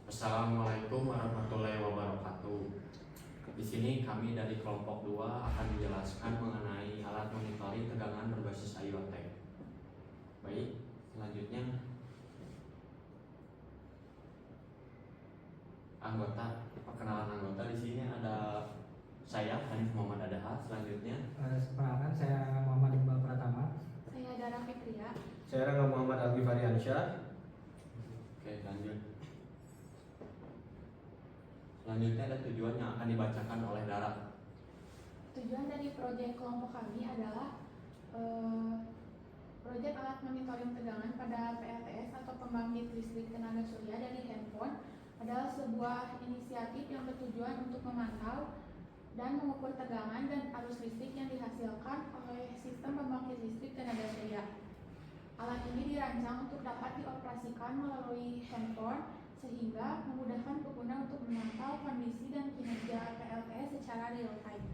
Assalamualaikum warahmatullahi wabarakatuh. Di sini kami dari kelompok 2 akan menjelaskan mengenai alat monitoring tegangan berbasis IoT. Baik, selanjutnya perkenalan anggota. Di sini ada saya Hanif Muhammad Adaha. Selanjutnya Perkenalkan, saya Muhammad Iqbal Pratama. Saya Dara Fitria. Saya Rangga Muhammad Alwi Fariansyah. Oke, lanjut. Selanjutnya ada tujuan yang akan dibacakan oleh Dara. Tujuan dari proyek kelompok kami adalah proyek alat monitoring tegangan pada PLTS atau pembangkit listrik tenaga surya dari handphone adalah sebuah inisiatif yang bertujuan untuk memantau dan mengukur tegangan dan arus listrik yang dihasilkan oleh sistem pembangkit listrik tenaga surya. Alat ini dirancang untuk dapat dioperasikan melalui handphone sehingga memudahkan pengguna untuk memantau kondisi dan kinerja PLTS secara real time.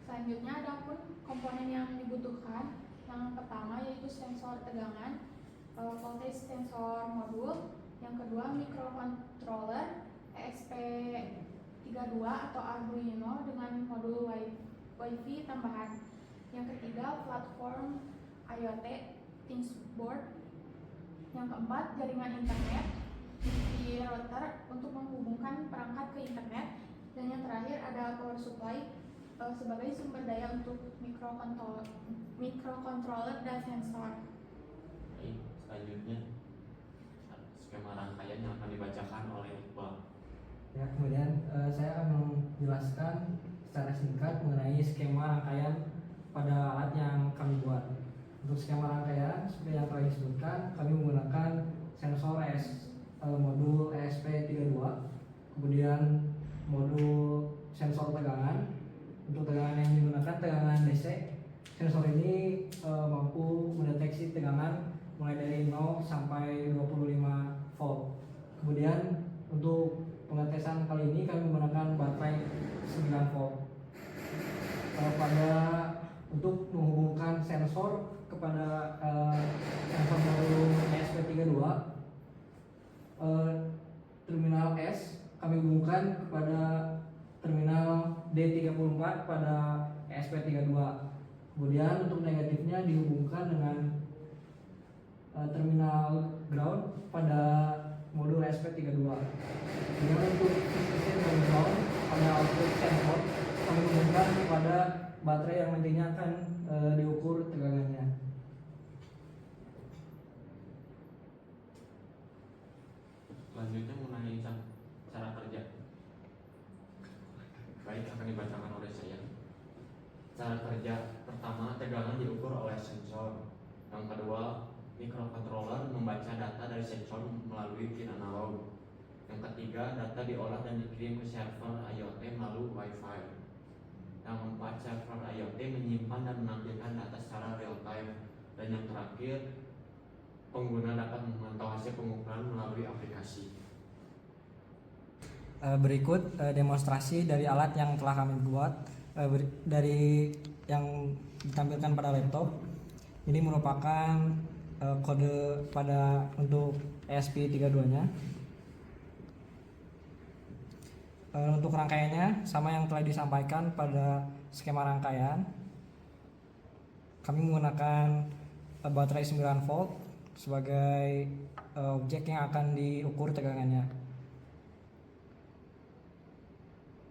Selanjutnya ada pun komponen yang dibutuhkan. Yang pertama yaitu sensor tegangan, voltage sensor modul. Yang kedua microcontroller ESP32 atau Arduino dengan modul Wi-Fi tambahan. Yang ketiga platform IoT Thingsboard. Yang keempat jaringan internet di router untuk menghubungkan perangkat ke internet. Dan yang terakhir ada power supply sebagai sumber daya untuk microcontroller dan sensor. Baik, selanjutnya skema rangkaian yang akan dibacakan oleh Iqbal. Ya, kemudian saya akan menjelaskan secara singkat mengenai skema rangkaian pada alat yang kami buat. Untuk skema rangkaian, seperti yang telah disebutkan, kami menggunakan sensor modul ESP32, kemudian modul sensor tegangan. Untuk tegangan yang digunakan tegangan DC. Sensor ini mampu mendeteksi tegangan mulai dari 0 sampai 25 volt. Kemudian untuk pengetesan kali ini kami menggunakan baterai 9 volt. Untuk menghubungkan sensor kepada sensor modul ESP32, terminal S kami hubungkan kepada terminal D34 pada ESP32. Kemudian untuk negatifnya dihubungkan dengan terminal ground pada modul ESP32. Kemudian untuk sistem dan ground pada output sensor kami hubungkan kepada baterai yang nantinya akan diukur tegangannya. Selanjutnya mengenai cara kerja. Baik, akan dibacakan oleh saya. Cara kerja pertama, tegangan diukur oleh sensor. Yang kedua, microcontroller membaca data dari sensor melalui pin analog. Yang ketiga, data diolah dan dikirim ke server IoT melalui Wi-Fi. Yang keempat, server IoT menyimpan dan menampilkan data secara real time. Dan yang terakhir, pengguna dapat memantau hasil pengukuran melalui aplikasi. Berikut demonstrasi dari alat yang telah kami buat dari yang ditampilkan pada laptop. Ini merupakan kode untuk ESP32-nya. Untuk rangkaiannya sama yang telah disampaikan pada skema rangkaian. Kami menggunakan baterai 9 volt sebagai objek yang akan diukur tegangannya.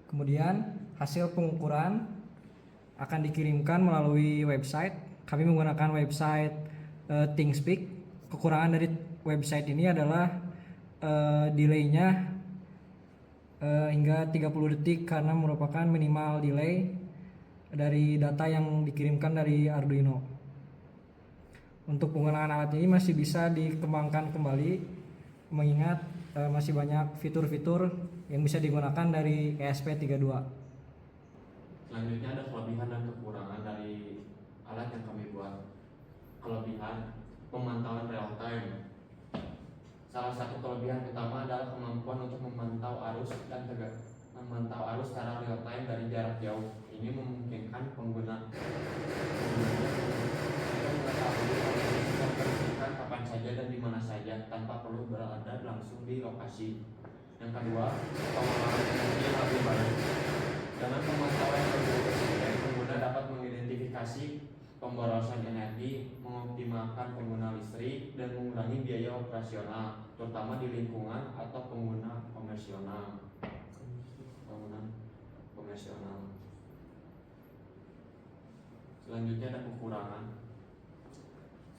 Kemudian hasil pengukuran akan dikirimkan melalui website. Kami menggunakan website ThinkSpeak. Kekurangan dari website ini adalah delaynya hingga 30 detik karena merupakan minimal delay dari data yang dikirimkan dari Arduino. Untuk penggunaan alat ini masih bisa dikembangkan kembali mengingat masih banyak fitur-fitur yang bisa digunakan dari ESP32. Selanjutnya ada kelebihan dan kekurangan dari alat yang kami buat. Kelebihan, pemantauan real time. Salah satu kelebihan utama adalah kemampuan untuk memantau arus secara real time dari jarak jauh. Ini memungkinkan pengguna mengetahui kapan saja saja dan di mana saja tanpa perlu berada langsung di lokasi. Yang kedua, pengelolaan energi yang lebih baik. Dengan pemantauan tersebut, pengguna dapat mengidentifikasi pemborosan energi, mengoptimalkan pengguna listrik, dan mengurangi biaya operasional, terutama di lingkungan atau pengguna komersional. Selanjutnya ada kekurangan.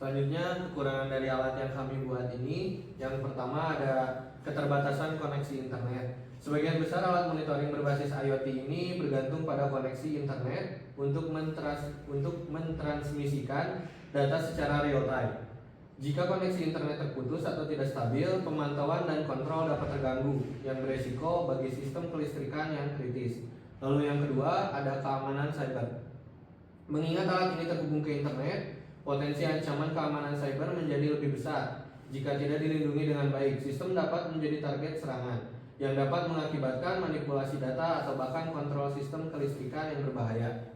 Selanjutnya, kekurangan dari alat yang kami buat ini, yang pertama ada keterbatasan koneksi internet. Sebagian besar alat monitoring berbasis IoT ini bergantung pada koneksi internet untuk mentransmisikan data secara real time. Jika koneksi internet terputus atau tidak stabil, pemantauan dan kontrol dapat terganggu, yang beresiko bagi sistem kelistrikan yang kritis. Lalu yang kedua, ada keamanan cyber. Mengingat alat ini terhubung ke internet, potensi ancaman keamanan cyber menjadi lebih besar. Jika tidak dilindungi dengan baik, sistem dapat menjadi target serangan yang dapat mengakibatkan manipulasi data atau bahkan kontrol sistem kelistrikan yang berbahaya.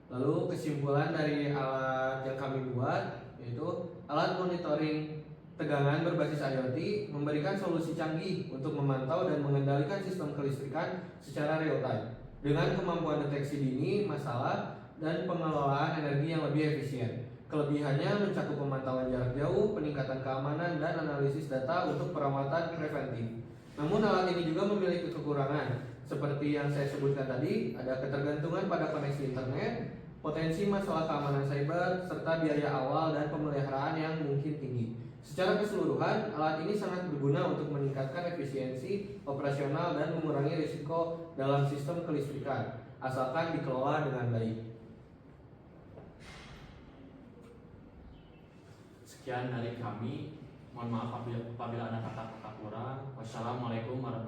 Lalu kesimpulan dari alat yang kami buat yaitu alat monitoring tegangan berbasis IoT memberikan solusi canggih untuk memantau dan mengendalikan sistem kelistrikan secara real time dengan kemampuan deteksi dini masalah dan pengelolaan energi yang lebih efisien. Kelebihannya mencakup pemantauan jarak jauh, peningkatan keamanan, dan analisis data untuk perawatan preventif. Namun alat ini juga memiliki kekurangan, seperti yang saya sebutkan tadi, ada ketergantungan pada koneksi internet, potensi masalah keamanan cyber, serta biaya awal dan pemeliharaan yang mungkin tinggi. Secara keseluruhan, alat ini sangat berguna untuk meningkatkan efisiensi operasional dan mengurangi risiko dalam sistem kelistrikan, asalkan dikelola dengan baik. Sekian dari kami. Mohon maaf apabila ada kata-kata kurang. Wassalamualaikum warahmatullahi wabarakatuh.